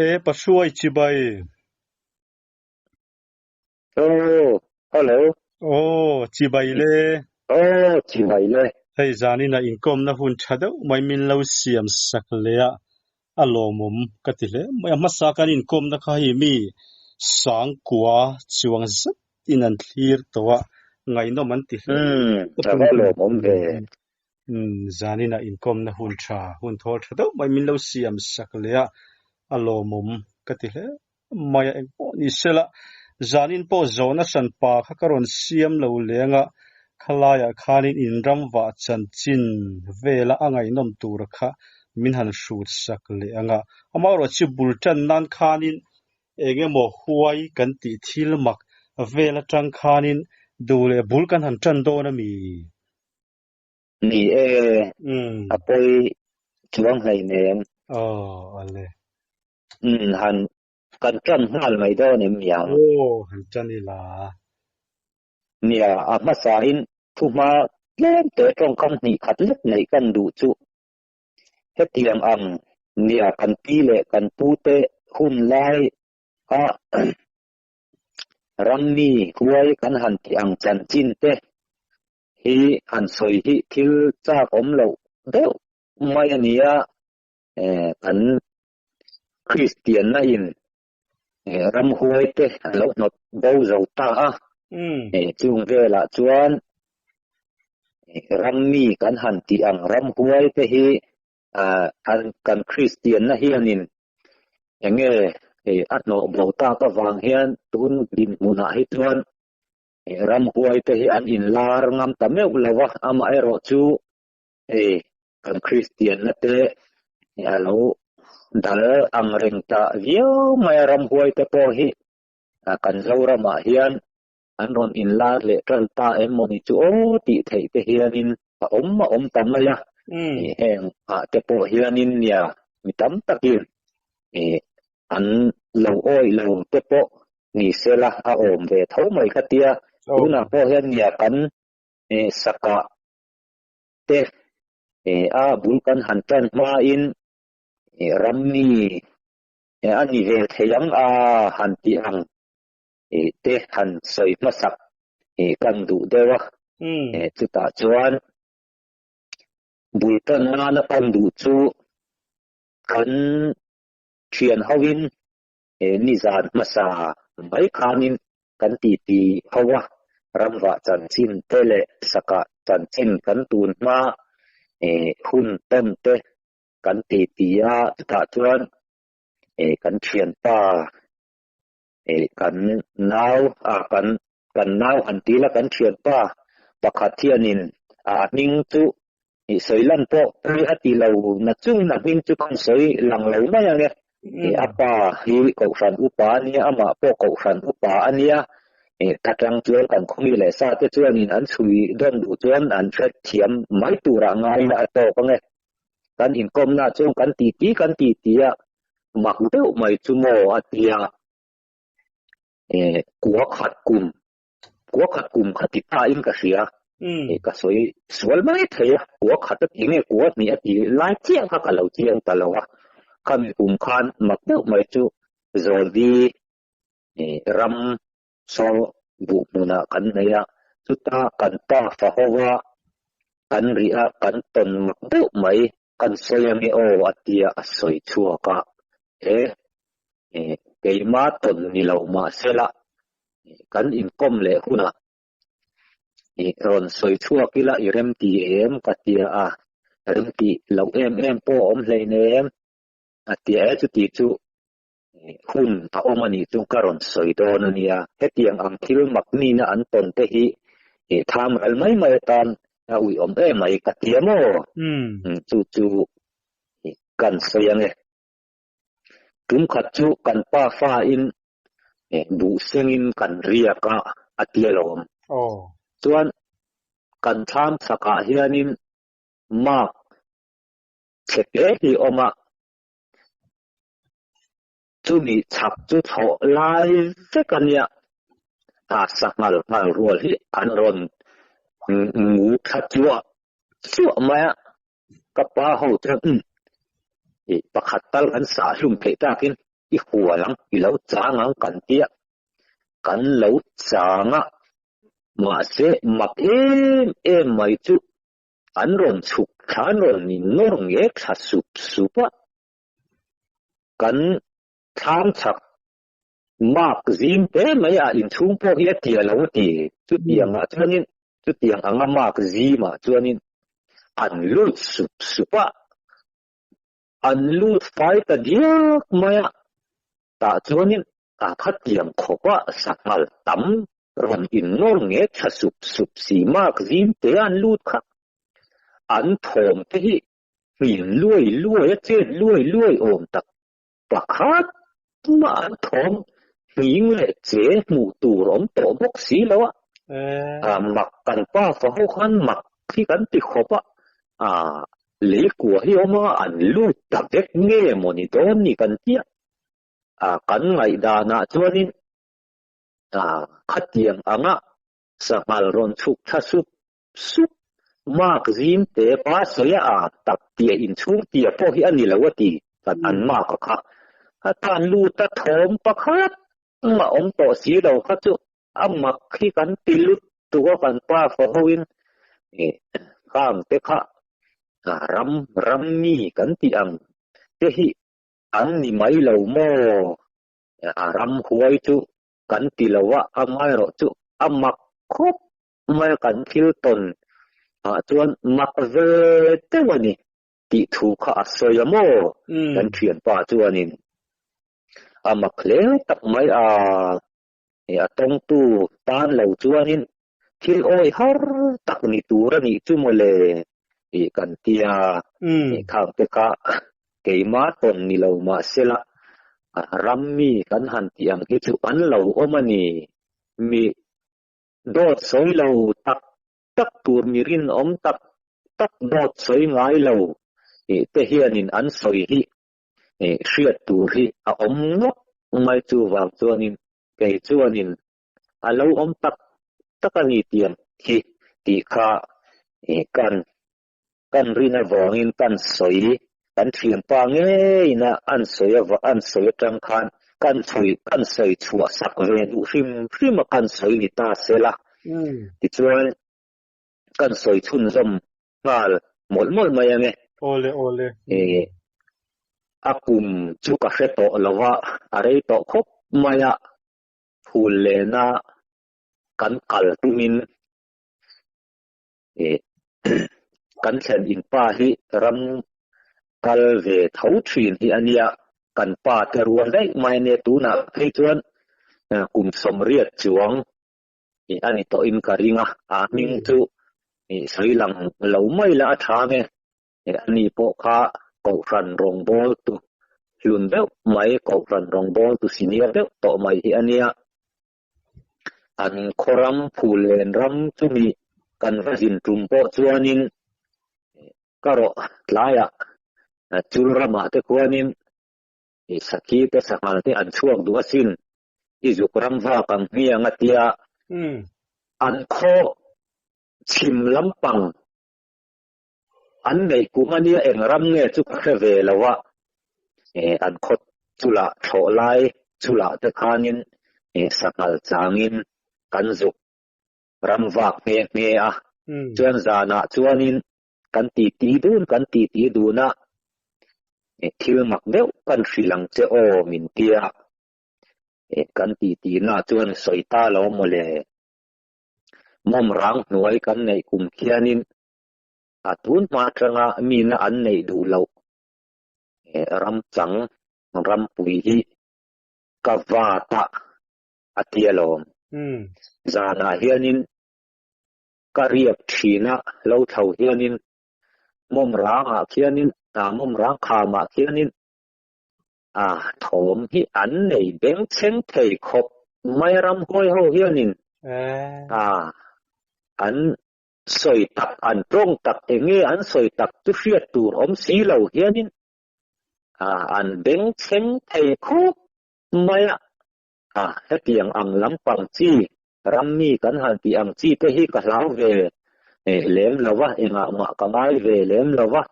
Pasuay chibay. Oh, hello. Chibay le. Chibay le. Hey zani na income na hun chado may min law siam saklea alomum katile may masakan income na kahimi sang kwa chiwang zat inan clear towa ngay no man tile Alomum ve. Zani na income na hun thol chado may min law siam saklea alomum katile may engpo ni sela zanin po zona san pa khakaron siam lo lenga khalaya khanin inram wa chanchin vela angai nom tur kha minhan shut sakle anga amaro chi bultan nan khanin enge mo huai kan ti thil mak vela tang khanin dole bulkan han chan do na mi apoi chuang hai nem ale han kan chan hal mai do nem yang han chan ila nia ama sa in thuma lem te trong kan ni khat lek nei kan du chu hetiam ang nia kan pi le kan pu te hun lai a ramni huai kan han ti ang chan chin te hi han soi hi thil cha kom lo deu mai ania kan Christian na in ram huai te lo not bo zo ta chung ve la chuan ramni kan han ti ang ram huai te hi kan Christian na hianin enge atno bo ta ka wang hian tun din muna hi chuan ram huai te hi an in lar ngam ta meu lawa ama ero chu kan Christian na te alo dal ang reng ta vio mai ram huai te po hi kan zaura ma hian an ron in lar le tral ta emoni chu ti thei te hianin ma om tamaya heng te po hianin ya mitam takin an lo oi lo te po ni sela a om ve tho mai khatia una po hian ya kan saka te a bulkan han tan ma in ramni ani ve theyang a han ti ang te han soi masak kan du dewa chu ta chuan bulkan na kan du chu kan thian hawin nizan masa mai khanin kan ti hawa ramwa chanchin tele saka chanchin kan tun ma hun tem te kan ti ya ta chuan kan thian pa kan nau kan nau an ti la kan thian pa pakhat hianin ning chu soilan po pri ati lo na chung na ning chu kan soi lang lo na ya apa hi ko san upa ni ama po ko san upa ania tatang chuan kan khomi le sa te chuan in an chui don du chuan an thret thiam mai tura ngai na to ko nge kan in kom na chung kan ti ya mak deu mai chu mo atia kuwa khat kum khatita in ka sia ka soi sual mai theya kuwa khat ti nge kuwa ni ati lai chiang ka ka lo chiang ta lo kan kum khan mak deu mai chu zoldi ram so bu muna kan neya chuta kan ta fa howa kan ria kan ton mak deu mai kan soyami o atia asoi chua ka keima ton ni lo ma sela kan in kom le huna ron soi chua kila irem ti em katia rem ti lo em po om hlei nem atia chu ti chu hun ta omani chu karon soi don ania hetiang ang thil mak ni na an ton te hi tham al mai tan ui om mai katia mo chu kan soyange tum khat chu kan pa fa in bu sengin kan ria ka atielom chuan kan tham saka hianin mak chepe hi oma chumi chak chu tho lai vekania sakmal mal rual hi an ron ngu thatua chu maya ka pa ho chu pakhat tal an sa hlum the takin i hùa lắm i lâu chả ngang cần tia cần lâu chả ngã mà sẽ mặc em mày chú anh rồi chụp khán rồi nhìn nó nghe chả sụp sụp á cần tham chắc mark zim te mai a in chung po hi tia lo ti chu tiang a chuanin chu tiang anga mark zim a chuanin an lut sup supa an lut fai ta diak mai ta chuanin a khat tiang khopa sakal tam ron in nor nge tha sup sup si mark zim te an lut kha an thom te hi rin luai che luai om tak pakhat ma an thom những lệ chế mù tù rõm tổ bốc xí lâu á mặc cần pa phá hô khăn mặc khi cần tì khổ á lý của hi mà anh lưu tập đếch nghe mô ni đó ni cần tiếc cần ngày đà nạ cho nên khát tiền á sa mal ron chuk tha sup mark zim te pa soya tập tia in chung tia po hi ani lâu ti cần ăn mark ka tan lu ta thom pa khat mà ông tổ sĩ đầu phát chú mặc khi cắn tilut tua cắn pa phở hoin kham te kha ram ni cắn tiang te hi an ni mai lo mo ram huai chú cắn ti lawa amai ro chú mặc khop mai cắn thil ton chuan mặc về te wani ti thu kha soyamo cắn thian pa chuanin mặc lẽ tập mấy tông tu tan lâu chuanin thil oi har tak ni tura ni chu mole kan tia khang te ka keima ton ni lo ma sela rammi kan han tiang hi chu an lo omani mi dot soi lo tak tur mirin tak dot soi ngai lo te hianin an soi hi siat tur hi ngok mai chu wang chuanin kei chuanin alo tak ani tiam hi ti kha kan rina wangin kan soi kan thiam pa nge ina an soi tang khan kan soi chua sak ve du hrim kan soi ni ta sela ti chuan kan soi chun zom ngal mol mai ange ole akum chu ka hre to lawa are to khop maya phul le na kan kal tumin kan chen in pa hi ram kal ve thau thin hi ania kan pa te ruan dai mai ne tu na thei chuan kum som riat chuang ani to in karinga ning chu sri lang lo mai la tha nge ani po kha ko ran rong bol tu lun bel mai ko ran rong bol tu senior bel to mai hi ania an khoram phulen ram chumi kan vazin tumpo chuanin karo tlaya chulrama te khuanin sakhi te samal te an chuak du asin izukram va kang hia ngatia an kho chim lampang an nei kumania engram nge chu kha ve lawa an khot chula tholai chula te khanin sakal changin kan zuk ram vak me chuan zana chuanin kan ti duna thil mak deuh kan hrilang che o min tia kan ti na chuan soita lo mole mom rang nuai kan nei kum khianin atun ma tanga mina an nei du lo ram chang ram pui hi kawata atialom zana hianin kariap thina lo thau hianin mom ranga khianin mom rang khama khianin thom hi an nei beng cheng thei khop mai ram hoi ho hianin an soi tak an trong tak enge an soi tak tu fiat tur om si lo hianin an beng cheng thei khop mai hetiang ang lampang chi rammi kan han ti ang chi te hi ka lau ve lem lawa enga ma ka ngai ve lem lawa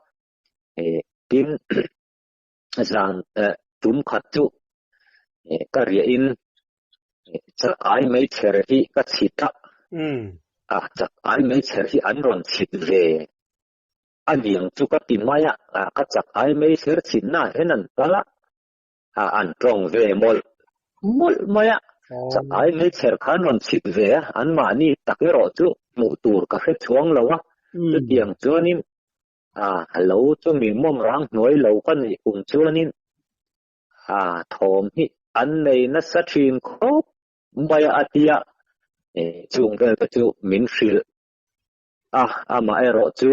tin zan tum khat chu ka ria in chak ai mai cher hi ka chita chak ai mai cher hi an ron chit ve aniang chu ka timaya ka chak ai mai cher chin na henan kala an trong ve mol maya chak ai mai cher khan ron chit ve an ma ni takero chu mu tur ka khe chuang lawa chu tiang chuanin lo chu mi mom rang noi lo kan ni kum chuanin thom hi an nei na sa thin khop maya atia chung ve ka chu min hril ama ero chu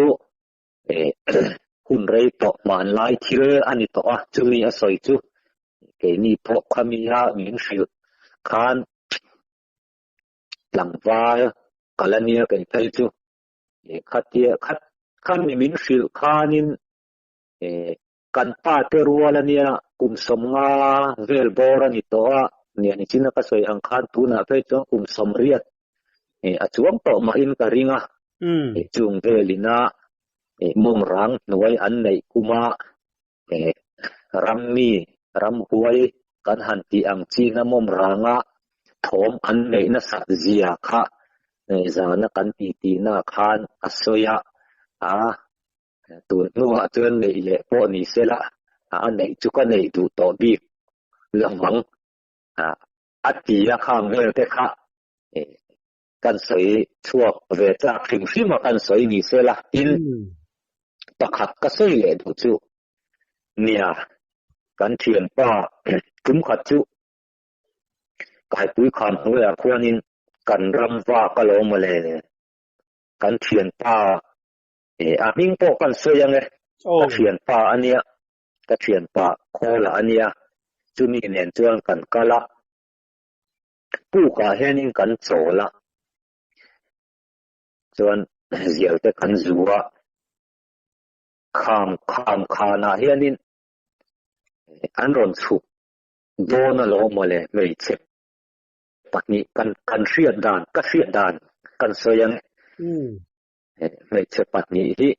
hun rei to man lai thil ani to chu mi a soi chu ke ni pho khami ha min hril khan langwa kalania ke thai chu khatia khan mi min hril khanin kan pa te rualania kum somnga vel bor ani to ni ani china ka soi ang khan tu na pe chu kum som riat a chuang to ma in ka ringa chung velina mong rang nuai an nei kuma rammi ram huai kan han ti ang china mom ranga thom an nei na sa zia kha zana kan ti na khan asoya tu nuwa chuan nei le po ni sela an nei chu ka nei du to bi lamang atia khang vel te kha kan soi chuak ve cha phim phim kan soi ni sela in pakhat ka soi le du chu nia kan thian pa kum khat chu kai pui khan hoi a khuanin kan ram wa ka lo ma le kan thian pa a ming po kan soi ang ka thian pa ania ka thian pa khola ania chu ni nen chuan kan kala pu ka henin kan chola chuan zial te kan zuwa kham khana hianin an ron chu dona lo mole mei che patni kan hriat dan ka hriat dan kan soyang mei che patni hi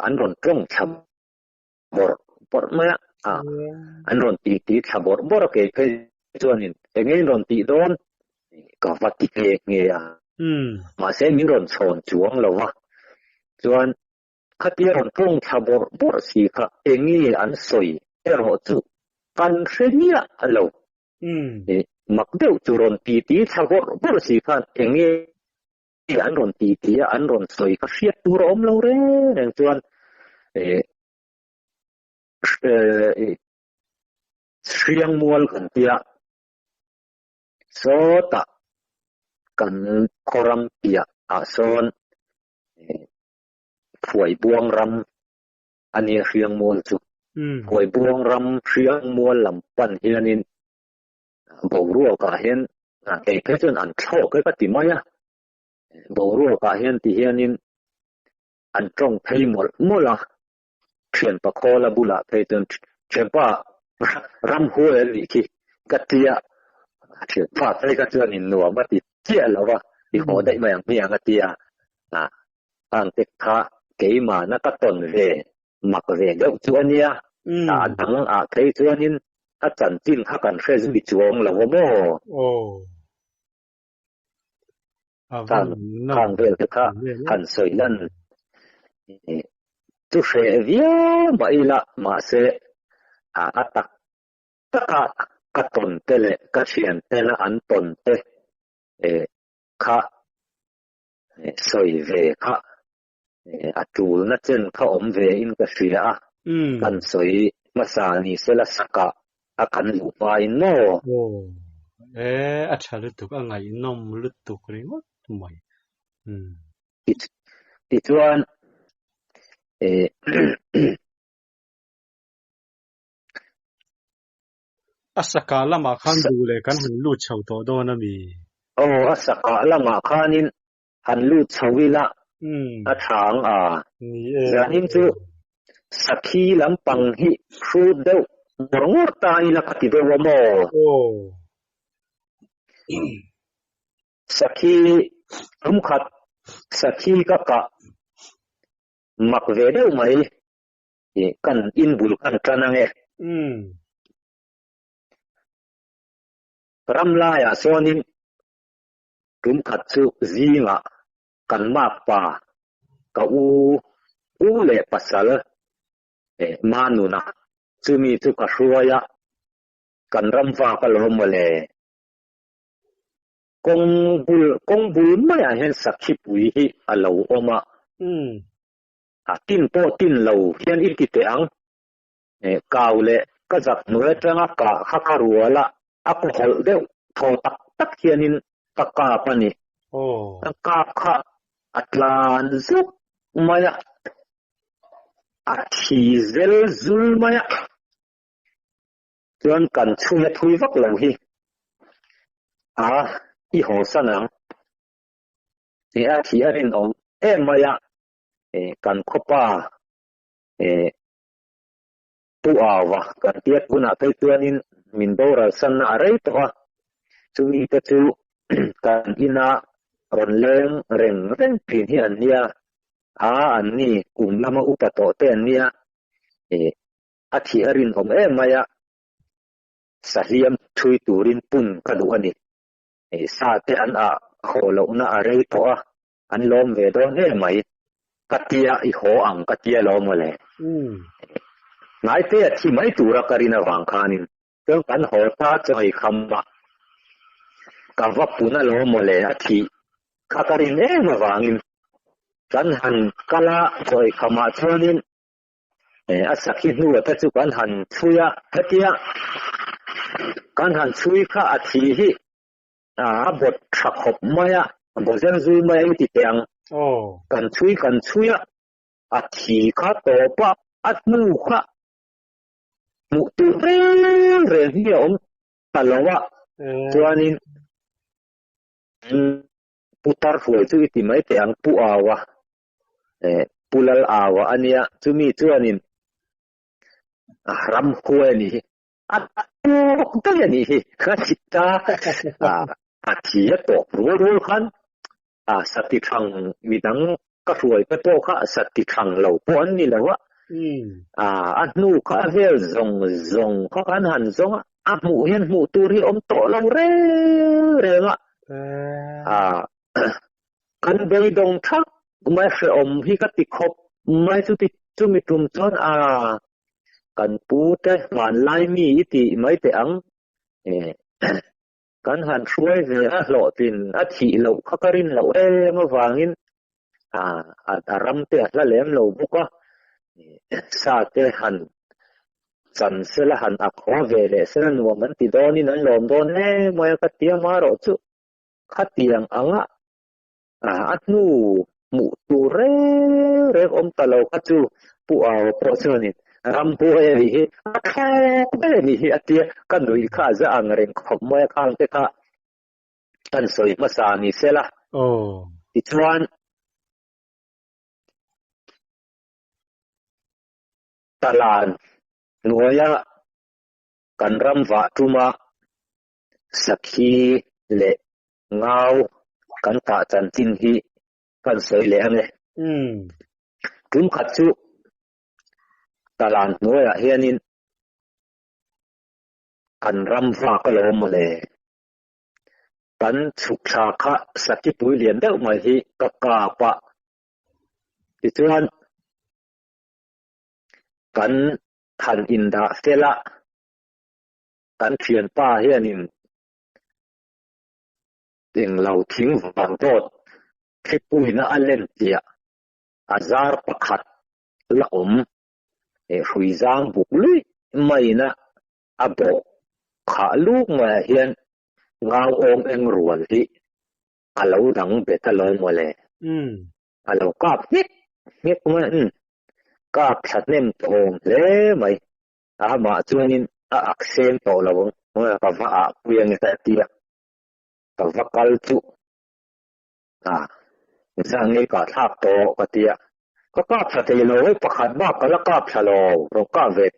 an ron tong cham bor ma an ron ti bor ke pe chuanin engei ron ti don ka vati ke nge ma se mi ron chon chuang lo wa chuan khatia ron tong bor si kha engi an soi ero chu kan hrenia alo mak deuh chu ron ti bor si kha engi an ron ti an ron soi ka hriat tur om lo re nang chuan hriang mual kan tia so ta kan khoram tia son phoi buang ram ani hriang mual chu phoi buang ram hriang mual lam pan hianin boruo ka hian ke phechon an tho ke ka ti maya boruo ka hian ti hianin an tong phei mola thian pa khola bula phechon chepa ram huel li ki katia thian pa phei ka chuan in nuwa ma ti tia lawa ti ho dai ma yang miang atia ang te kha keima na ka ton ve mak ve deuh chu ania dang thei chuanin a chan tin kha kan hre zu bi chuang lo mo kan vel te kha kan soi lan tu hre via ma ila ma se atak ka ton te le ka thian te la an ton te kha soi ve kha atul na chen kha om ve in ka hria kan soi masa ni sela saka akan lu pa in no acha lu tuk angai nom lu tuk ring mai ti chuan asaka lama khan du le kan han lu chau to do na mi asaka lama khanin han lu chawila thang zanin chu sakhi lampang hi khu deuh borngor ta ila kati do mo sakhi khat sakhi ka mak ve deuh mai kan in bul kan tanange รำลายอ่ะส่วนนี้กลุ่มขัดสุจีงะกันมากป่าก็อูเล่ปัสสาวะมานุนะซูมีทุกข์ช่วยกันรำฟ้าก็ลมมาเลยกงบุลไม่เห็นสักขีปุยที่อาลูอมาตินโตตินเหลาเฮียนอิติเตอังกาวเล่ก็จักเมื่อจังกะฮักรัวละอักขอเดียวทอตักเฮียนินตะกาปนี่ตะกาขะอัตลานซุกมายะอัติเซลซุลมายะจนกันช่วยทุยวักเหลาฮีอีหัวสนังเนี่ยที่อันองมายะกันคบปูอาวะกันเทียบกุณาตัวตัวนี้มินโดราสันอะไรตัวซึ่งอีกตัวกันอินารอนเลงเร่งพินที่อันเนี้ยอันนี้กุมลามาอุปโตเตนเนี้ยอาทิอารินของมายะสเลียมทุยตูรินปุ่นกระดูอันนี้ซาเตอันโคโลนาอะไรตัวอันล้มเวดอนไหมกัตยาอีโหอังกัตยาล้มมาเลยนายเตะที่ไม่ตัวรักการินาวังคานินเรื่องการหัวตาจะให้คำว่ากับว่าปุณล้มมาเลยที่ข้าการินมาวังินกันหันกะลาจะให้คำว่าเท่านี้สักทีนู้นถ้าจุกันหันช่วยกัตยากันหันช่วยข้าอาทิตย์บทสักขบมายบทเรื่องซูมายติเตียงกันช่วยอาทิตย์ข้าโตปะอัดมูข้ามุตุเรื่องที่อมตลอดส่วนนี้ปุตตาร์ฟวยจุดที่ไม่เตียงปูอาวะปูลลอาวะอันนี้จุมีส่วนนี้รำคุยนี่ก็อย่างนี้ข้าจิตตาอาทิตย์ตกรู้ขันสติทางมีดังก็ช่วยก็โตข้าสติทางเราพวนนี่แหละวะอันนู้ข้าเวลซงข้ากันหันซงหมูเห็นหมูตูรีอมโตเราเร่งกันไปดงทักไม่เคยอมพี่ก็ติดขบไม่จุมีตุ่มจนกันปูเตหวานไล่มีอิติไม่แต่อังกันหันช่วยเสียหล่อตินอาทิเหล่าข้าการินเหล่ามาฟังอินรำเตะละเหลี่ยมเหล่าบุกว่าซาเตหันสันเสละหันอักหัวเวเลเสละนัวมันติดโดนี่นั่นหลอมโดนมวยกัดเตียมาโรจุขัดเตียงอังอัดนูมุตุเร่อมตะเลากัดจูปูเอาโปรเซนิรำปูนี่แค่นี่อัดเตียกันดูอีกข้าจะอังเร่งขบมวยข้างเตะกันสวยมาสามีเสละอีกวันตลาดหน่วยกันรำวัตุมาสักขีเละเงากันตาจันจินฮีกันสวยเละเนี่ยกลุ่มขัดจุตลาดหน่วยเฮียนินกันรำวัก็ลงมาเลยกันสุขชาคะสักขีปุยเลียนเดามาฮีกะกาปะที่ชวนกันทันอินดาเซละกันเขียนป้าเฮียนินเองเราทิ้งฝังโทษที่ปุยน่าเล่นเดียอาซาร์ประคัดละอมหุยจางบุกลุยไม่นะอับขาลูกมาเฮียนเงาอมเองรวนที่อาเราดังเบตลอยมาเลยอาเรากราบเงียบมากาบชัดเน้มโตเล่ไหมมาชวนนินอักเซนโตละวงกับว่าคุยกันแต่เดียกับว่ากัลจุสังนี้ก็ทับโตก็เดียก็กาบชัดเลยเลยประคัดบ้าก็ละกาบชะลอเรากาบเวท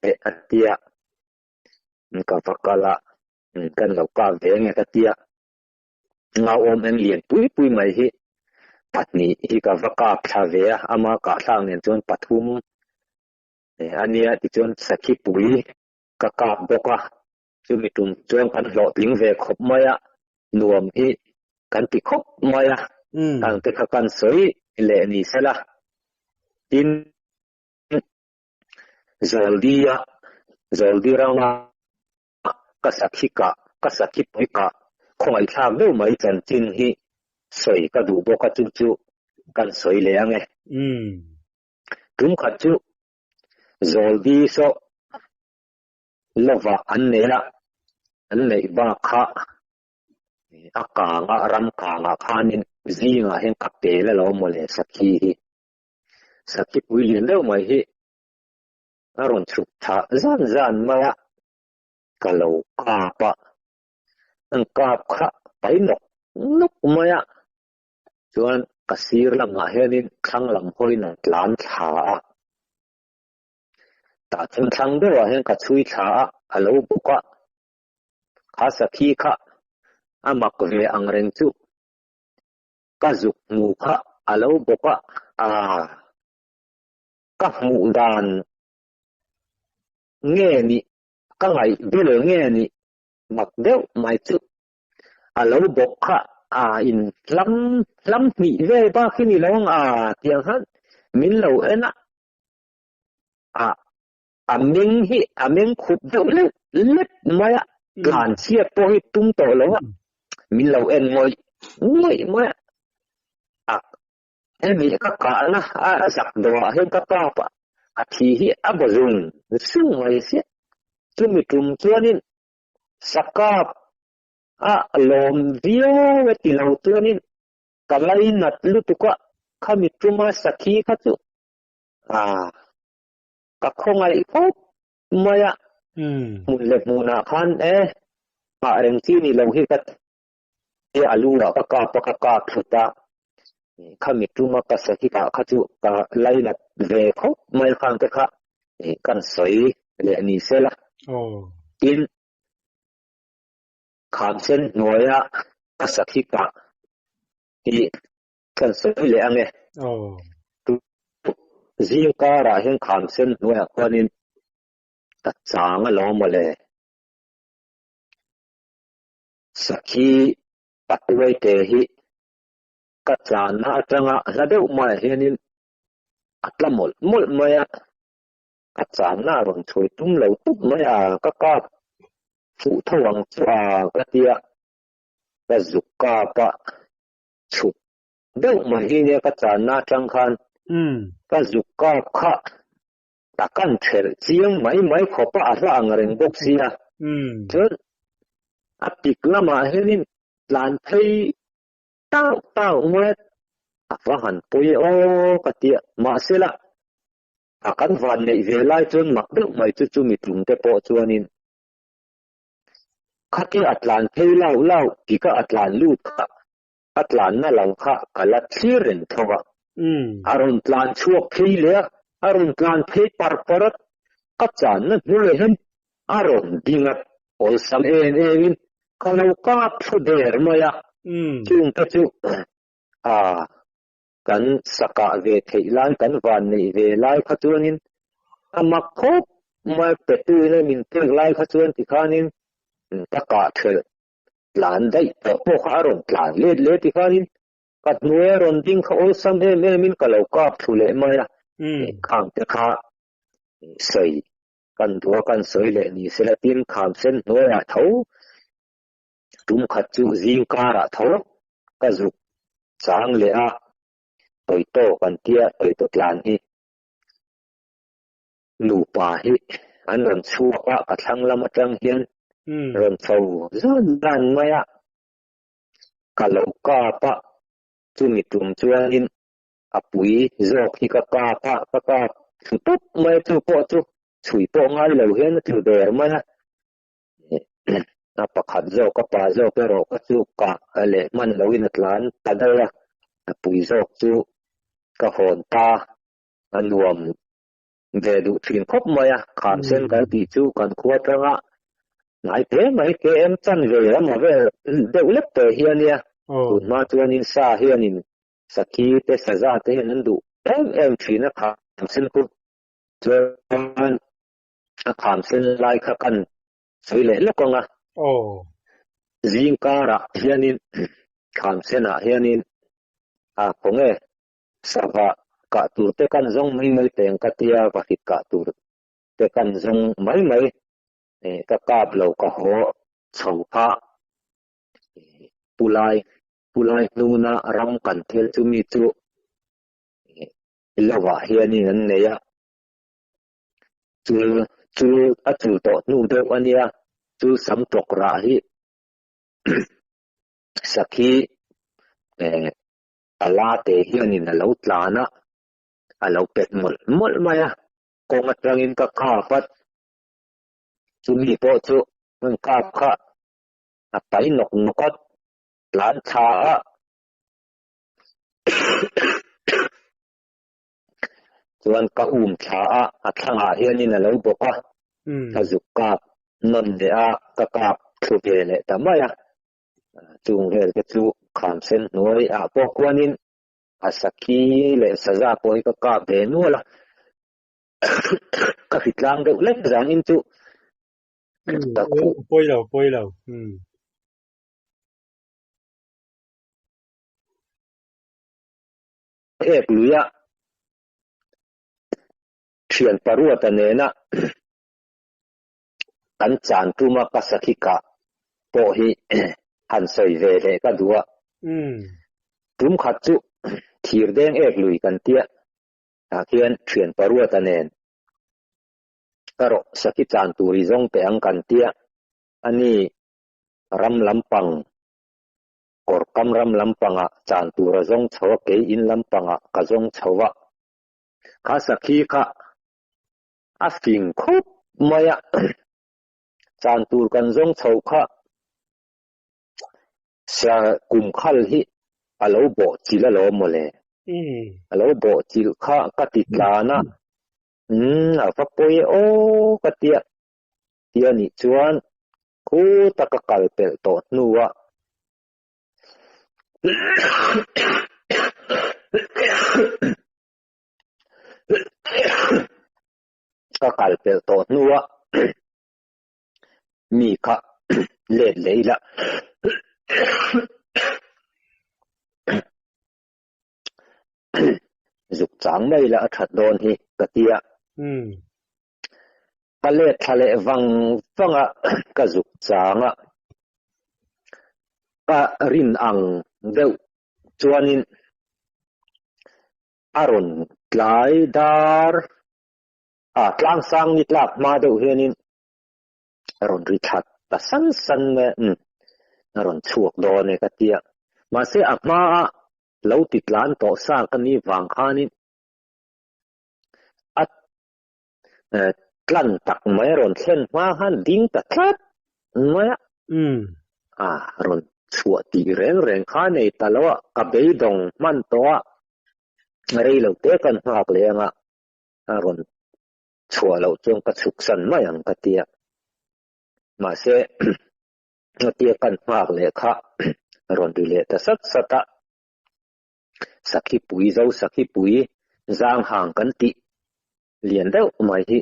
เดียกับว่ากัละกันเรากาบเวงก็เดียเงาอมเอ็นเลียนปุยไม่ฮิปัตนี้ฮิกับว่ากับชาเวียอามากาสร้างเนี่ยจนปัทุมอันนี้ที่จนสกิปุยกับกาบบกว่า chu mi tum chuan kan lo tling ve khop maya nuam hi kan ti khop maya ang te kha kan soi le ni sala tin zoldi rawa ka sakhi poika khoi thak do mai chan chin hi soi ka du bo ka chu chu kan soi le ange tum kha chu zoldi so lova an nei ba kha aka nga ram ka nga khanin zinga hen kapte la lo mo le sakhi puilin lo mai hi aron chuk tha zan maya kalau kapa ang kap kha pai nok maya chuan kasir lam nga henin khang lam hoina tlan tha ta chen thang do hen ka chui tha alo buka kha sakhi kha amak ve ang reng chu ka zuk mu kha alo buka ka mu dan nghe ni ka ngai bel nghe ni mak deuh mai chu alo bok kha in lam mi ve ba khini long tiang han min lo ena ming hi ming khup deuh let maya gan chia po hi tum to lo min lo en ngoi maya mi ka na sak do hen ka pa thi hi abazun sung mai se tumi tum chuanin sakap lom dio ti lo chuanin kalai nat lu tu ka khami tuma sakhi kha chu ka khongai ko maya mun le muna khan reng chi ni lo hi ka alu ra ka thuta khami tuma ka sakhi ka kha chu ka lai nat ve kho mai khang te kha kan soi le ni sela in kham sen noya kasakhi ka i kan soi le ange zing ka ra hen kham sen noya kwanin ta chang lo mo le sakhi patwai te hi ka chan na atanga la deu mai henin atlamol mol maya ka chan na ron choi tum lo tup maya ka phụ thawang chua ka tia ka zukka pa chu deuh ma hi ne ka chan na tang khan ka zukka kha takan thel chiang mai khopa ara angreng bok sia chun apik lama henin tlan thei tau ngue afahan pui ka tia ma sela akan van nei ve lai chun mak deuh mai chu mi tlung te po chuanin khati atlan thei lau tika atlan lut kha atlan na lang kha kala thiren thowa aron tlan chuak thei le aron tlan thei parat ka chan na hule hem aron dingat ol sam en kalau ka thuder maya chung ta chu kan saka ve thei lan kan van nei ve lai kha chuanin amak khop mai petu ne min te lai kha chuan ti khanin taka thel tlan dai po kharon tlan le ti khanin kat nue ron ding kha ol sam min kalau ka thule maya khang te kha sei kan dua kan soi le ni selatin kham sen noya tho tum kha chu zing kara tho ka zu chang le toi to kan tia toi to tlan hi nu pa hi an ron chu ka thang lam atang hian ron thau zan maya kalau ka pa chumi tum chuanin apui zok hi ka tup mai chu po chu chui po ngai lo hian thu der maya pakhat zo ka pa zo pero ka chu ka ale man lo in atlan tadala apui zok chu ka hon ta anuam ve du thin khop maya kham sen kan ti chu kan khuat ranga nai te mai ke em chan ve ma ve deuh lep te hian ya ma chuanin sa hianin sakhi te saza te nan du em thina kham sen ku chuan kham sen lai kha kan สวยเลยแล้วก็งะโอ้จิงการะเฮียนินคำเสนาเฮียนินคงสภากะตูเตกันจงไม่เต็งกัตยาปฏิกะตูเตกันจงไม่กะกาบเหลากะหัวชาวพะปุไลนูนะรำกันเทลจุมิจุลาวะเฮียนินนั่นเนี่ยจูจูโตนูเดวันเนี้ยจูสัมตกราหิสักทีอาลาเตเฮียนินเราตลานะเราเป็ดหมดมายะกงอัตรังอินกับข้าพัดจุมีโปจุมันข้าข้าไปนกหลานชาส่วนกะชาอัตราเฮียนินเราบอกว่าถ้าจุกาบนนเดียกะกาบสุเกเลแต่ไม่อะจุงเฮลก็จุขามเส้นหน่วยพวกวันนี้สักทีเลยสซาปอยกะกาบเบนัวละก็ฟิตลังเด็กเล็กจังอินจุตะคุป่วยแล้วลุยเชียนปรัวตะเนนะกันจานตุมากัสกิกะโปหิหันใส่เวเลก็ดัวตุมขัดจุทีร์แดงลุยกันเตียเขียนเชียนปรัวตะเนนกระโรสกิจานตุริจงเปอังกันเตียอันนี้รำลำปังกอร์กำรำลำปังจานตุระจงชาวเกอินลำปังกะจงชาวข้าสกิกะฟิงคุบมายะจานตูกันจงชาวข้าเสียกุมขัลฮิอาลูโบจิลลอมเลยอาลูโบจิลข้ากติดลานะฟักปอยโอกติยนิจวนคูตะกะกัลเปลโตนัวกะกัลเปลโตนัวมีค่ะเล่นเลยละจุกจังไม่ละถัดโดนฮีกะเตียกะเล่ทะเลวังกะจุกจังกะรินอังเดวจวนินอารอนไลดาร์กลางสังนิดลักมาเดวเฮนินอารอนริทัดตะสันเมอารอนชวกโดนเนกะเตียมาเสียอักมาเราติดล้านต่อสร้างกันนี้วางข้านี้กลั่นตักไม่รอนเส้นมาหันดิ้งตัดทัดไม่รอนชัวตีแรงข้าในตลอดกับเบยดงมันตัวอะไรเราเตะกันมากเลยรอนชัวเราจงกระสุกสันไม่ยังกระเตียมาเสียเตียกันมากเลยค่ะรอนดูเลยแต่สัตสักขี้ปุ๋ยเจ้าสักขี้ปุ๋ยจางห่างกันติเลียนเด้อไม่ที่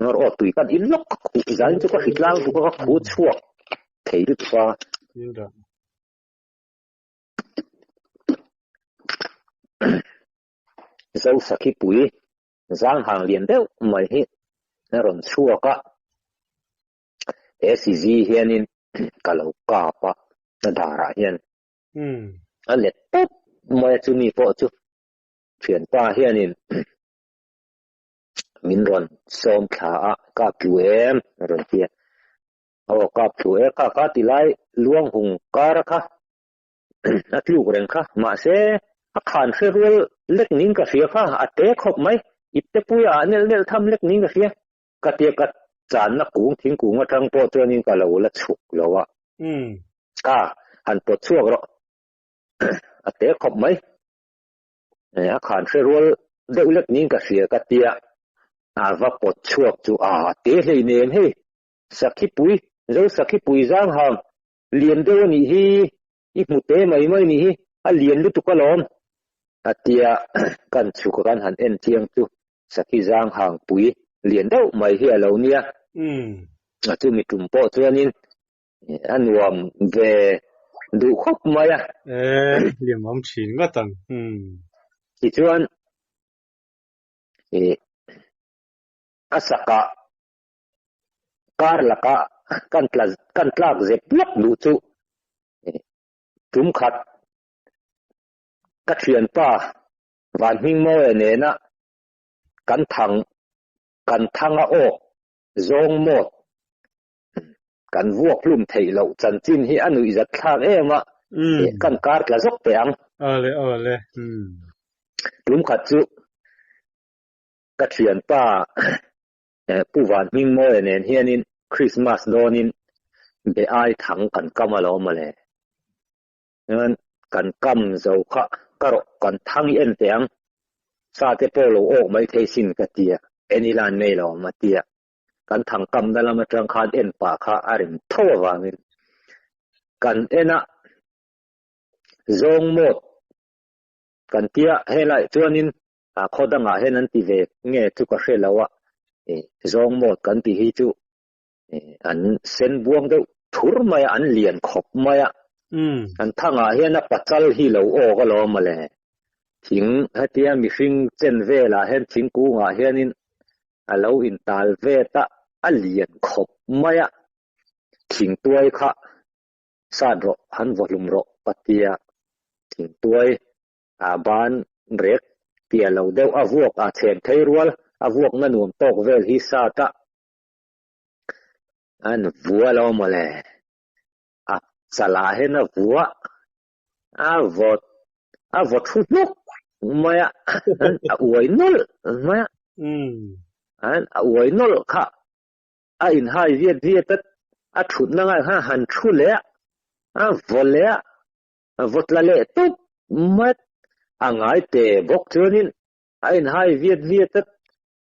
นรอตุยกันอินล็อกจางจุกหิตล่างจุกก็พูดชั่วเทดุฟ้าเจ้าสักขี้ปุ๋ยจางห่างเลียนเด้อไม่ที่นรอนชั่วก็SCG เฮียนินกะโลกาปะดาราเฮียนอันเล็ดปุ๊บไม่จุมีโปจุเขียนป้าเฮียนินมินรอนส้มขากับผิวรอนเทียกับผิวก็ติไลล่วงหุงการะค่ะนัดลูกเร่งค่ะมาเสอาคารเฟรลเล็กนิ่งกับเสียค่ะอัดเตะขบไหมอิบเตปุยเนี่ยทำเล็กนิ่งกับเสียกะเตียกจานนักกุ้งทิ้งกุ้งมาทั้งโปรตัวนี้ก็เราละฉุกแล้วก็หันปวดชั่วก็อัดเตะขบไหมอาคารเฟรลเด็กเล็กนิ่งกับเสียกะเตียว่าปวดชั่วจู่เตะเลยเนี่ยเฮ้สักขี้ปุยเราสักขี้ปุยจางหางเลียนเดี๋ยวนี้ฮีอีกมุดเตะไม่นี่ฮีเลียนลุตุกะลอมเตียกันฉุกกันหันเอ็นเทียงจู่สักขี้จางหางปุยเลียนเดี๋ยวไม่เฮียเราเนี่ย chu mi tum po chuanin anuam ve du khop maya liam om chin nga tang ti chuan asaka kar laka kan tlak zep lak lu chu tum khat ka thian pa van hing mo ne na kan thanga o zong mo kan vuak lum thei lo chan chin hi anui zat thak ema kan kar tla zok te ang ale tum khat chu ka thian pa pu van hing mo ne hianin Christmas donin be ai thang kan kamalo male nan kan kam zo kha karo kan thang en teang sa te polo ok mai thei sin ka tia enilan nei lo ma tia kan thang kam dala ma tang khan en pa kha arim thowa wangin kan ena zong mo kan tia helai chuanin khodanga henan ti ve nge chu ka hrelawa zong mo kan ti hi chu an sen buang deuh thur maya an lian khop maya an thanga hian a pachal hi lo o ga lo male thing hatia mi hring chen vela hen thing ku nga hianin a lo in tal ve ta a lian khop maya thing tuai kha sa ro han volum ro patia thing tuai a ban rek tia lo deuh a vuak a chen thei rual a vuak na nuam tok vel hi sa ta an vua lo male a sala hen a vua a vot thu nok maya a uai nol maya an a uai nol kha a in hai viet tat a thut na ngai ha han thu le a vole a vot la le tup mat a ngai te bok chuanin a in hai viet tat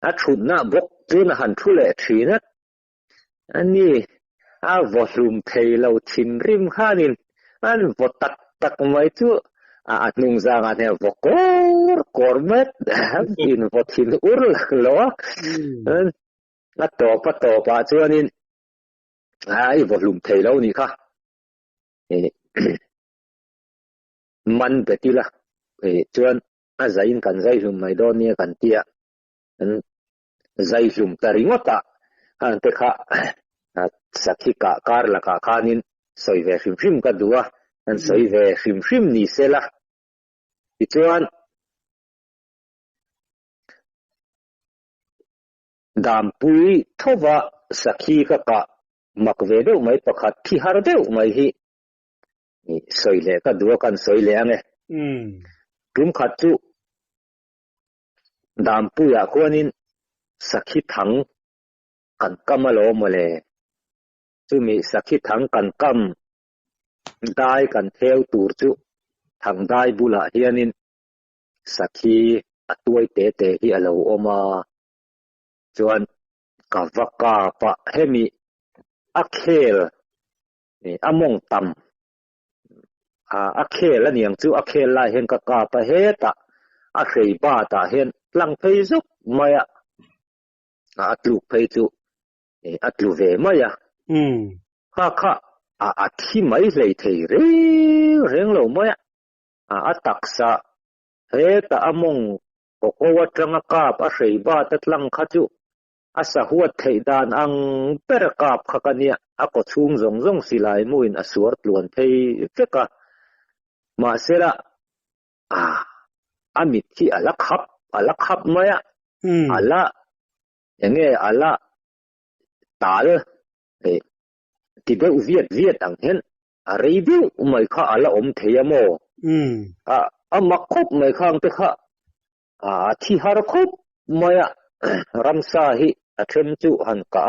a thut na bok chun han thu le thina ani a volume thei lo thin rim khanin an vot tak mai chu a nung za nga ne vokor kormet in votin ur lo a to pa chuanin ai volume thei lo ni kha man betila chuan a zain kan zai hum mai don ni kan tia an zai hum taringota an te kha sakhi ka kar la ka khanin soi ve hrim ka duwa an soi ve hrim ni sela chuan dam pui thova sakhi ka mak ve deuh mai pakhat thi har deuh mai hi soi le ka duwa kan soi le ange tum khat chu dam pui a khuanin sakhi thang kan kamalo mole chumi sakhi thang kan kam dai kan theo tur chu thang dai bula hianin sakhi atuai te hi alo oma chuan ka vaka pa hemi akhel among tam akhel aniang chu akhel lai hen ka pa heta a hrei ba ta hen tlang phei zuk maya atluk phei chu atlu ve maya kha a thi mai lei thei reng lo maya a taksa heta among kokowa tanga kap a hrei ba ta tlang kha chu asa huat thei dan ang per kap khakania a ko chung zong silai muin a suar tluan thei feka ma sera amit hi ala khap maya ala enge ala tal ti be viet ang hen a reidu mai kha ala om theyamo a makhop mai khang te kha thi har khop maya ramsa hi a them chu han ka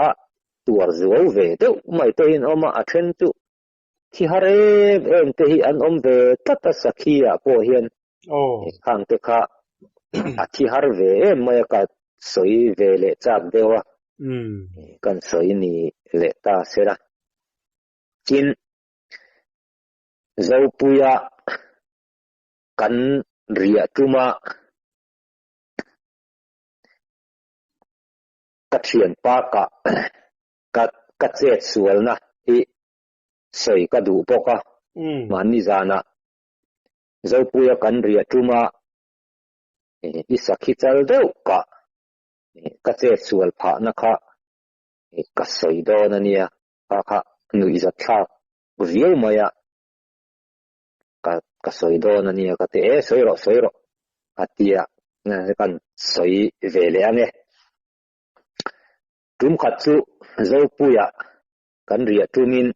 tuar zuo ve deuh mai te in oma a them chu thi har em te hi an om ve tata sakhiya po hian khang te kha a thi har ve mai ka soi ve le chak dewa kan soi ni le ta sera kin zopuya kan ria tuma ka thian pa ka ka che sual na hi soi ka du poka man ni zana zo puya kan ria tuma isakhi chal deuh ka che sual pha na kha ka soi do na nia kha nu iza tha riau maya ka soi do na nia ka te soi ro atia na kan soi vele ane tum khatsu zo puya kan ria tumin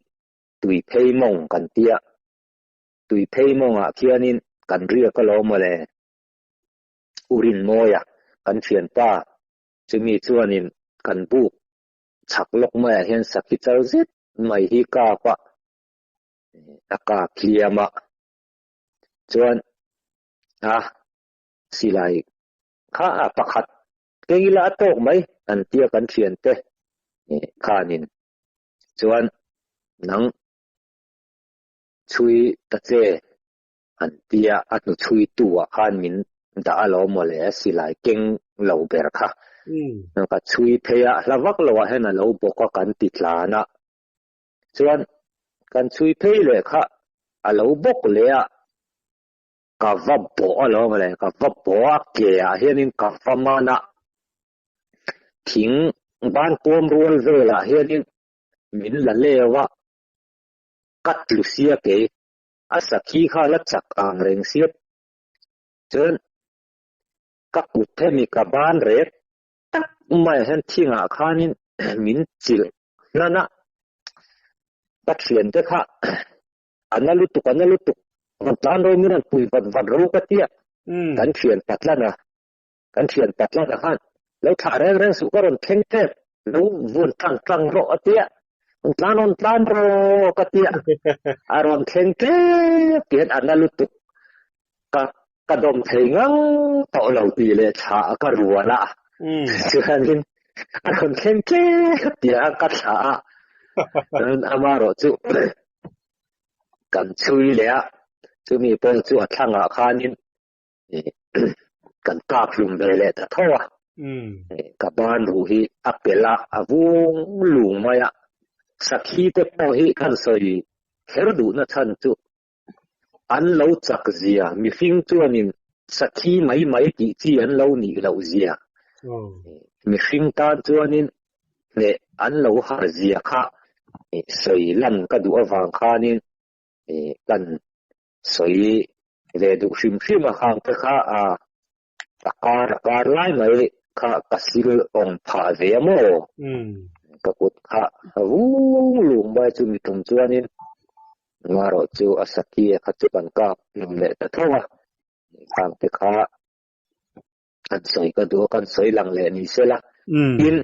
tui phei mong kan tia tui phei mong a khianin kan ria ka lo ma le urin moya kan thian pa chumi chuanin kan bu chak lok ma hian sakhi chal zit mai hi ka pa aka kliama chuan silai kha pakhat keila tok mai an tia kan thian te khanin chuan nang chui ta che an tia atu chui tua khan min da alo mole silai keng lo ber kha ka chui pheya lawak lawa hena lo boka kan ti thlana chuan kan chui phei le kha alo bok le a ka vabbo alo mole ka vabbo a ke a hianin ka famana thing ban pom rual vela hianin min la lewa kat lucia ke asakhi kha la chak ang reng siat chuan ka uthemi ka ban re tak mai han thinga khanin min chil nana pathian te kha analu tu tan ro miran pui vad ro ka tia kan thian patlana khan lo tha reng su karon theng te lo vun tlang ro atia tan ro ka tia aron theng te tian analu tu ka dom thei ngang to lo ti le tha ka ruala chuanin aron theng te tia ka tha amaro chu kan chui le chu mi pon chu athanga khanin kan ka plum le ta thowa ka ban ru hi apela avung lung maya sakhi te po hi kan soi herdu na chan chu an lo chak zia mi fing chuanin sakhi mai ti chi an lo ni lo zia mi fing ta chuanin le an lo har zia kha soi lan ka du awang khanin kan soi ve du shim ma khang te kha kar lai mai kha kasil ong pha ve mo ka kut kha wu lung ba chu mi tum chuanin ngaro chu asaki kha chu kan ka le ta thawa khang te kha kan soi ka du kan soi lang le ni sela in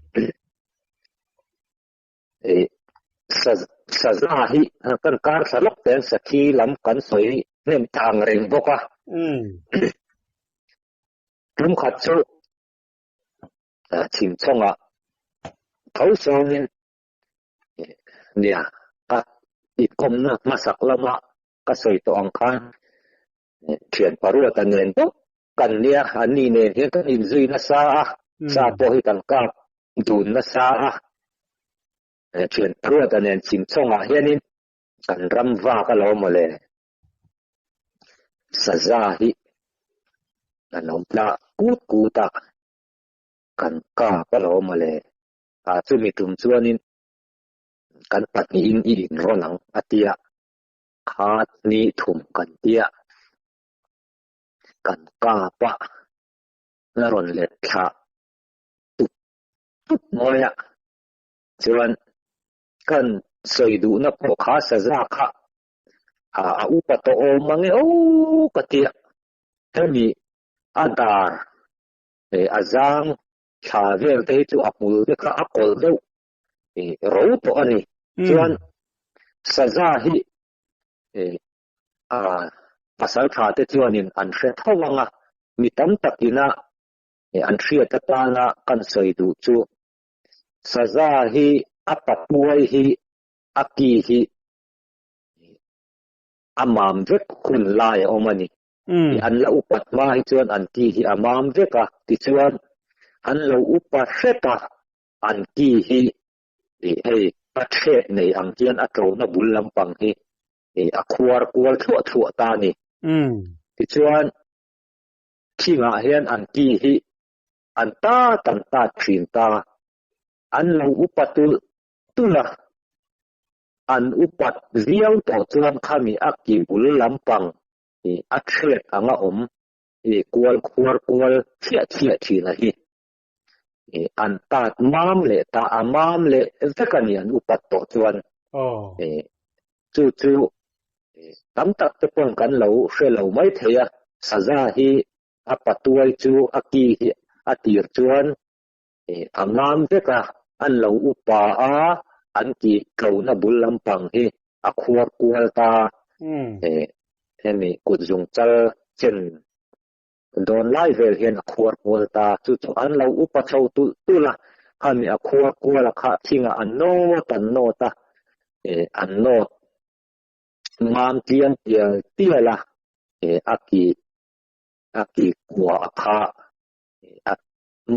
saza hi kan kar salok ten sakhi lam kan soi nem tang reng boka tum khat chu chim chonga thau songin nia ka ikom na masak lama ka soi to ang khan thian paru ta nen to kan nia ani ne he kan in zui na sa po hi kan ka dun na sa thian paru ta nen chim chonga hianin kan ram va ka lo mole saza hi anom la kuta kan ka lo mole chu mi tum chuanin kan patni in ronang atia khat ni thum kan tia kan ka pa na ron le tha tut moya chuan kan soi du na po kha saza kha upa to o mange o katia hemi adar azang thavel te chu apul te kha akol deu ro to ani chuan saza hi pasal tha te chuanin an hre thawanga mi tam takina an hria tatana kan soi du chu saza hi apatuai hi aki hi amam vek kun lai omani an la upat mai chuan an ki hi amam veka ti chuan an lo upa hreta an ki hi a the nei ang hian a tro na bul lampang hi a khuar kual thua ta ni ti chuan thinga hian an ki hi an ta thin ta an lo upatul tula an upat riau to chuan khami a ki bul lampang a thret anga om kual khuar kual thia thina hi an tat mam le ta amam le zakani an upat to chuan chu tam tak te pon kan lo hre mai theya saza hi a patuai chu a ki hi a tir chuan angam veka an lo upa a an ki klo na bul lampang hi a khuar kual ta hemi kut zung chal chen don lai vel hian a khuar kual ta chu an lo upa tho tu la khami a khuar kual a kha thinga an no ta an no mam tian tia la aki kwa kha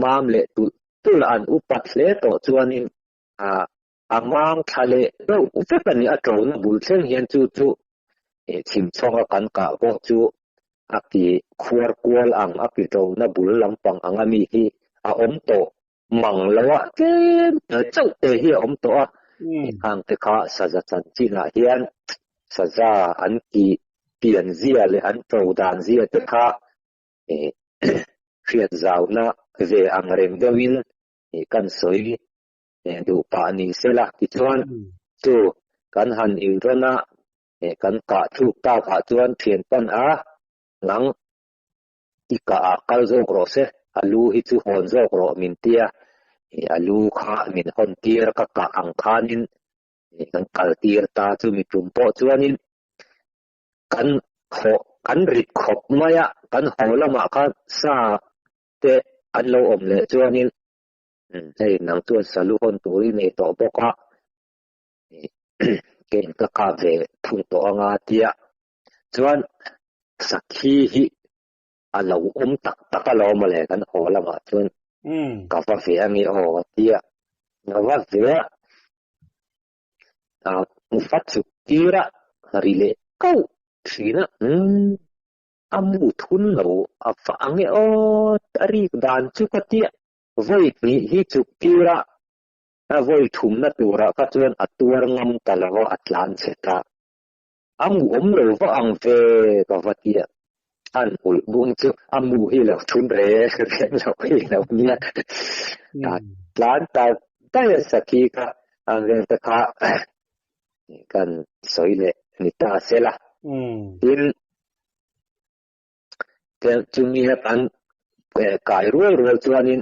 mam le tu la an upat le to chuanin a mam khale ro upani a tro na bul thleng hian chu chim chonga kan ka bo chu aki khuar kual ang aki tro na bul lampang angami hi a om to mang lawa ke chau te hi om to a ang te kha saza chan chi na hian saza an ki pian zia le an tro dan zia te kha khiat zau na ve ang rem dawin kan soi du pa ni sela ti chuan chu kan han il rona kan ka thu ta ka chuan thian pan a ngang ti ka kal zo gro se alu hi chu hon zo gro min tia alu kha min hon tir ka ang khanin kan kal tir ta chu mi tum po chuanin kan rit khop maya kan holama kha sa te an lo om le chuanin hei nang chuan salu hon turi nei to boka ken ka ve thung to anga tia chuan sakhi hi a lo om tak a lo ma le kan holama chuan ka fa fe angi ho tia na va ve mu fat chu tira rile kau thina amu thun lo a fa angi o tari dan chu ka tia voi ni hi chu tira a voi thum na tura ka chuan a tur ngam talawa atlan cheta amu om lo va ang ve ka va tia an ul bung chu amu hi lo thun re lo hi lo nia tlan ta sakhi ka ang ve ta kha kan soile ni ta sela in ke chumi ha an kai rual chuanin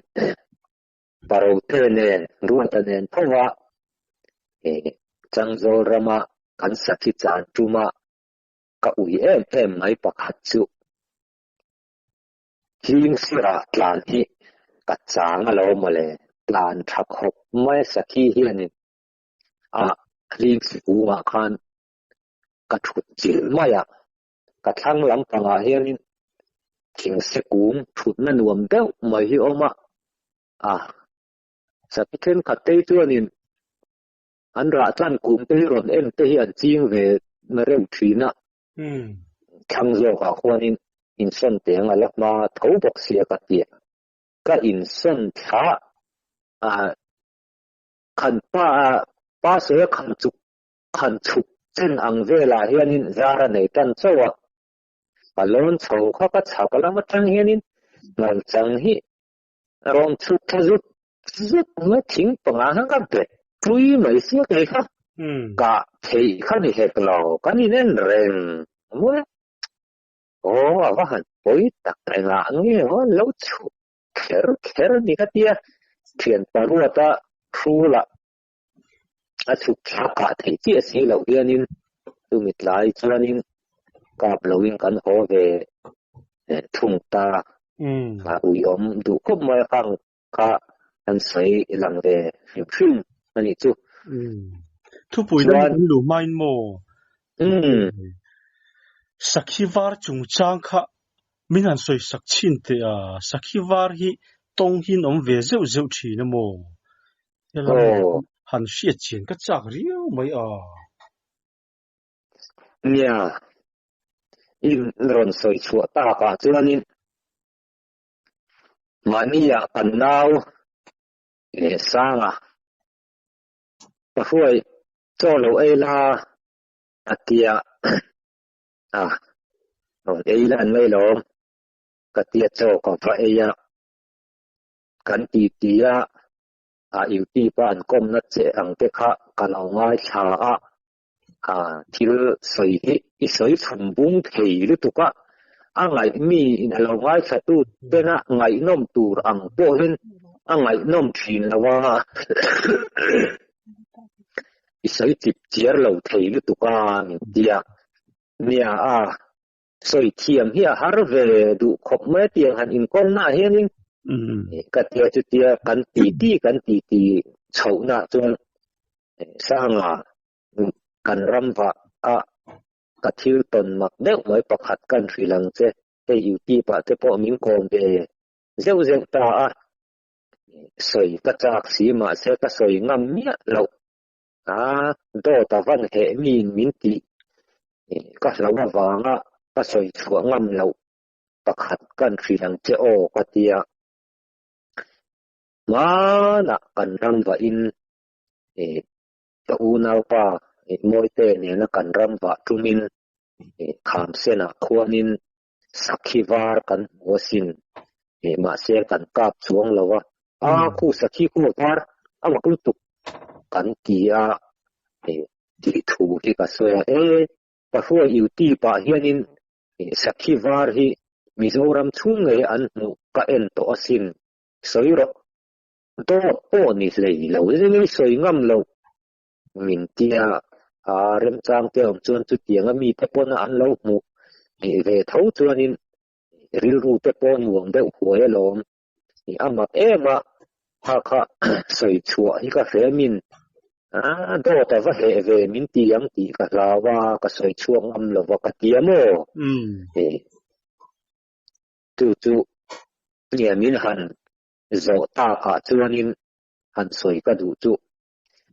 paro te nen ruan ta nen phawa changzol rama kan sakhi chan tuma ka ui em mai pakhat chu hing sira tlan hi ka chang alo male tlan thak hop mai sakhi hi ani hing si ma khan ka thut chil maya ka thang lam panga hianin thing se kum thut na nuam deuh mai hi oma sakhen khatei chuanin an ra tlan kum te ron en te hi an ching ve na reu thina thang zo ka khwanin in son te nga lakma tho bok sia ka tia ka in son tha khan pa se khan chuk chen ang vela hianin zara nei tan chawa alon chho kha ka chakala ma tang hianin ngal chang hi ron chu thazut ma thing panga hang ka pe tui mai sia kai kha ka thei kha ni hek lo ka ni nen reng mo awahan poi tak nga nge lo chu kher ni ka tia thian parua ta thula a chu ka thei chi si lo hianin tu mit lai chuanin kap loin kan ho ve thung ta ui om du khop mai khang ka an sei lang ve phim ani chu thu pui na lu main mo sakhi var chung chang kha min an soi sak chin te sakhi var hi tong hin om ve zeu thi na mo hẳn siết chiến cái chắc riêu mấy nia in ron soi chua ta ka chuan in mania kan nau e sanga pa huai cho lo e la atia rồi e la an mai lo ka tia cho ka fa e ya kan ti tia yêu ti pa an kom na che ang te kha kan au ngai cha thil soi hi soi phun bung thei lu tu ka angai mi in alo ngai cha tu te na ngai nom tur ang po hin angai nom thin lawa soi tip chiar lo thei lu tu ka ni tia nia soi thiam hi har ve du khop me tiang han in kon na hianin ka tia chu tia kan ti chau na chuan sanga kan ram va ka thil ton mak deuh mai pakhat kan thri lang che te yu ti pa te po min kom be zeu ta soi ka chak si ma se ka soi ngam mia lo do ta van he min ti ka lo na wanga ka soi chua ngam lo pakhat kan thri lang che ka tia na kan ram va in ta unau pa moi te ne na kan ram va tumin kham se na khuanin sakhi var kan osin ma se kan kap chuang lawa khu sakhi khu var amakul tu kan tia ti thu ki ka soya pa huwa yu ti pa hianin sakhi var hi mizoram chung nge an nu ka en to asin soiro to po ni lei lo ni soi ngam lo min tia rem chang te om chuan chu tianga mi te pon an lo mu ve thau chuanin ril ru te pon nuang deuh huai lom ni ama ema kha soi chua hi ka fe min do ta va he ve min tiang ti ka lawa ka soi chuang am lo wa ka tiamo tu nia min han zo ta ka chuanin han soi ka du chu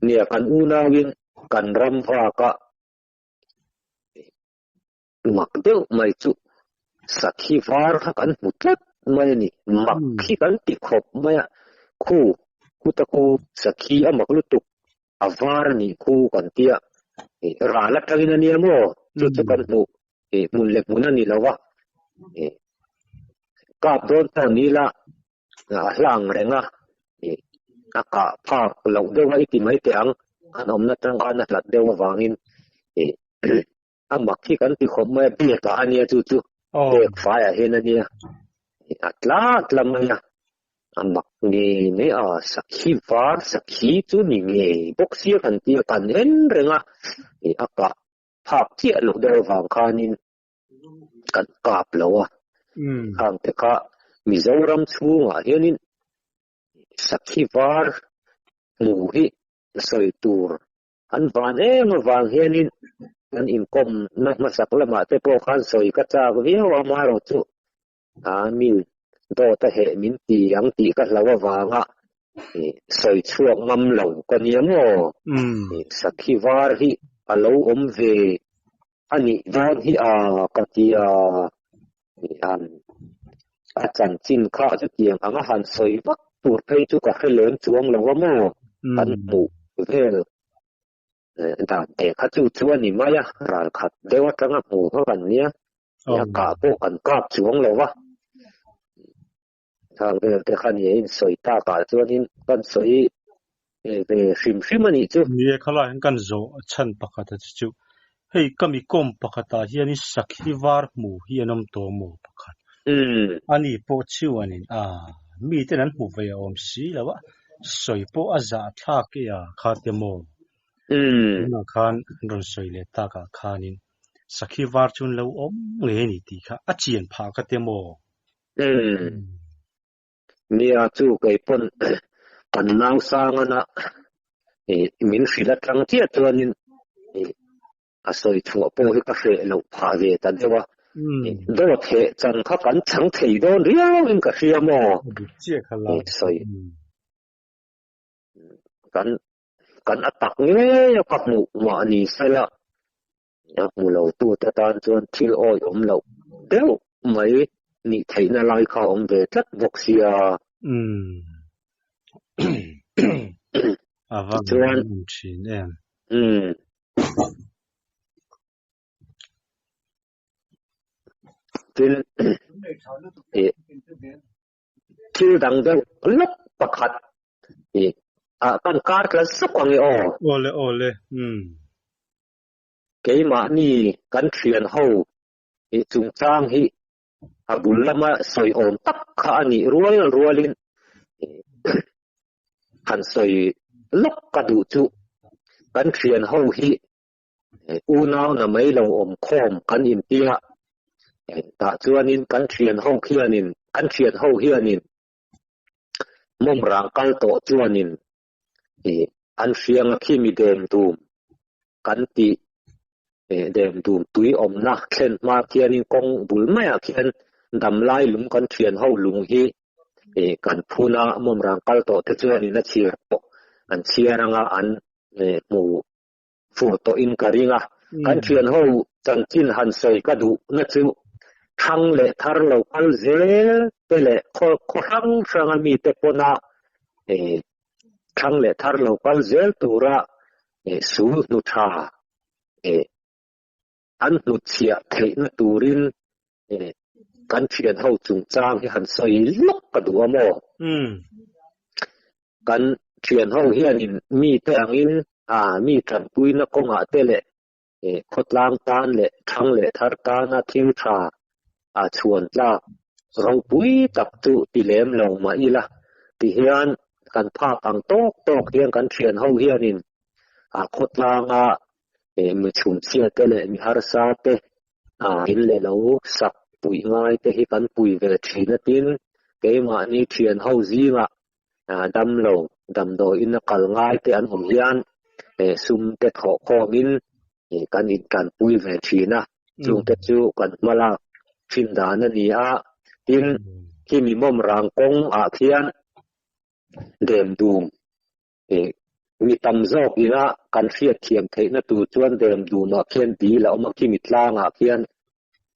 nia kan unawin kan ram va ka mak deuh mai chu sakhi var kan mutlat mai ni mak khi kan ti khop mai khu ta khu sakhi amak lu tu avar ni khu kan tia ra la tagina ni mo chu kan mu mun lek mun ni lawa ka don ta ni la hlang renga aka phak lo deuh ai ti mai te ang an om na tang kan lat deuh wangin amak khi kan ti khop mai bi ka ania chu ek fa ya hen ania atlat lamaya amak ni me sakhi var sakhi chu ni nge boxia kan ti kan en renga aka phak ti lo deuh wang khanin kan kap lo ang te kha mizoram chunga hianin sakhi var mu hi soi tur an van hianin an inkom na masak lama te po khan soi ka cha viu amaro chu min do ta he min ti ang ti ka lawa wanga soi chuak ngam lo ka niamo sakhi var hi alo om ve ani dan hi ka ti an chan chin kha chu tiang anga han soi bak tur phei chu ka helem chuang lo mo kan mu vel da te kha chu chuan ni maya ral khat dewa tanga mu ho kan nia ya ka po kan kap chuang lo wa thang te khan ye in soi ta ka chuan in kan soi ve hrim ani chu ni khala kan zo chan pakata chu hei kami kom pakata hian sakhi var mu hianom to mu pakhat ani po chu anin mi te nan mu ve om si lawa soi po aza thak ya khate mo na khan ron soi le ta ka khanin sakhi var chun lo om nge ni ti kha achien pha ka te mo nia chu kai pon kan nau sang ana min fila tang tia chuanin soi thua po hi ka fe lo pha ve ta dewa do the chan kha kan chang thei do riau in ka hria mo che khala soi kan atak nge ka mu ma ni sala ya mu lo tu ta tan chuan thil oi lo deu mai ni theina lai kha ve tlat bok sia chuan chin em tin thil dang deu lop pakhat kan kar kla sakwang ole keima ni kan thian ho chung chang hi abul lama soi om tak kha ani rualin kan soi lok ka du chu kan thian ho hi u nau na mai lo om khom kan in tia ta chuanin kan thian ho hianin mom rang kal to chuanin an hriang khi mi dem tum kan ti dem tum tui om na khen ma khianin kong bul mai a khian dam lai lum kan thian ho lung hi kan phuna mom rang kal to te chuanin na chir an chiaranga an mu fu to in karinga kan thian ho chan chin han sei ka du na chu thang le thar lo kal zel te le kho hang sang mi te pona thang le thar lo kal zel tura su nu tha an nu chia thei na turin kan thian ho chung chang hi han sei lok ka du amo kan thian ho hianin mi te angin mi tran pui na konga te le khotlang tan le thang le thar ta na thing tha chuan la ro pui tak tu ti lem lo ma ila ti hian kan pha ang tok hian kan thian ho hianin khotlanga mi chum sia te le mi har sa te in le lo sak pui ngai te hi kan pui ve thina tin keima ni thian ho zinga dam do in kal ngai te an hom hian sum te kho min kan in kan pui ve thina chung te chu kan mala thin dan ani tin khi mi mom rang kong khian dem dum mi tam zok ina kan fiat thiam theina tu chuan dem du ma khian di la oma ki mi tlang khian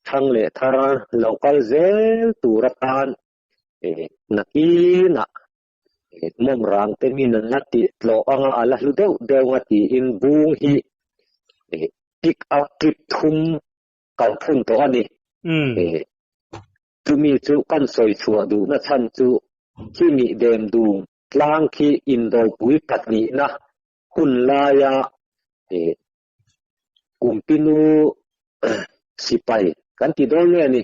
thang le thar local zel turatan nakina mom rang te min na ti tlo anga ala lu deu ngati in bung hi pick up trip thum kan phun to ani tu mi chu kan soi chua du na chan chu ki mi dem du tlang khi in do pui patni na kun la ya kumpinu sipai kan ti dol ne ni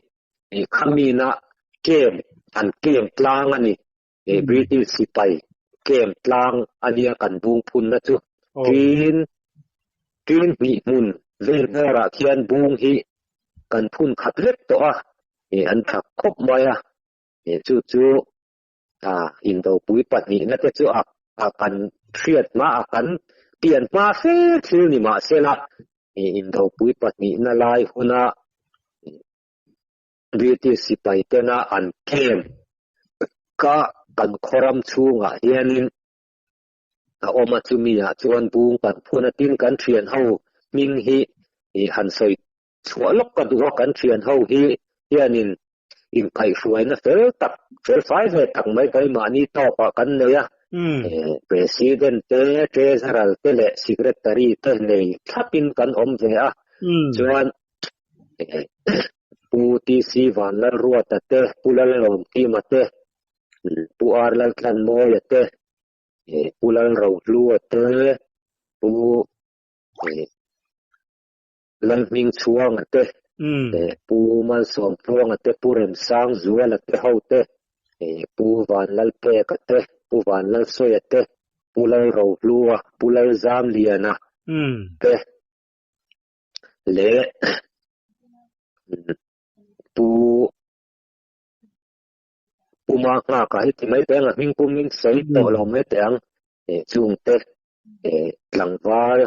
khamina kem an kem tlang ani British sipai kem tlang ania kan bung phun na chu tin mi mun vel ra khian bung hi kan phun khat lek to an thak khop maya chu in do pui patni na te chu kan thiat ma kan pian ma fe thil ni ma sela in do pui patni na lai huna British sipai te na an kem ka kan khoram chunga hianin oma chumia chuan bung kan phuna tin kan thian ho ming hi han soi chualok ka du kan thian ho hi hianin in kai fuai na fel fai ve tak mai kai mani to pa kan ne ya president te treasurer te le secretary te le thapin kan om ve chuan pu ti si van la ruat te pulal lom ti ma te pu ar la kan mo ya te pulal ro lu te pu lan ming chuang te pu mal som chuang te pu rem sang zuel te ho te pu van lal pe ka te pu van lal so ya te pulal ro lu pulal zam liana te le pu ma ka ka hi mai te nga ming pu ming sei to lo me te ang chung te tlangwal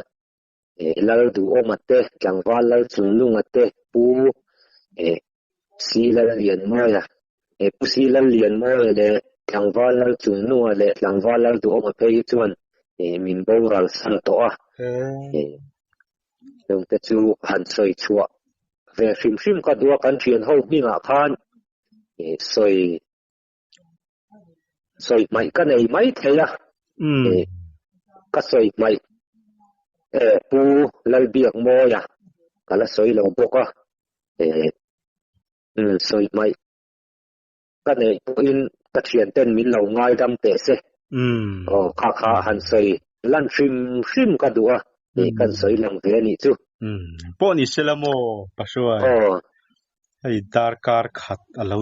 lal du omate tlangwal lal chunlunga te pu si lal lian mo ya pu si lal lian mo le tlangwal lal chunlunga le tlangwal lal du oma pe hi chuan min boral san to a dong te chu han soi chua ve hrim ka dua kan thian ho mi nga khan soi mai ka nei mai theya ka soi mai pu lal biak mo ya kala soi lo boka soi mai ka nei in ka thian ten min lo ngai dam te se kha han soi lan hrim ka dua kan soi lang ve ni chu po ni selamo pasoi ai dar kar khat alo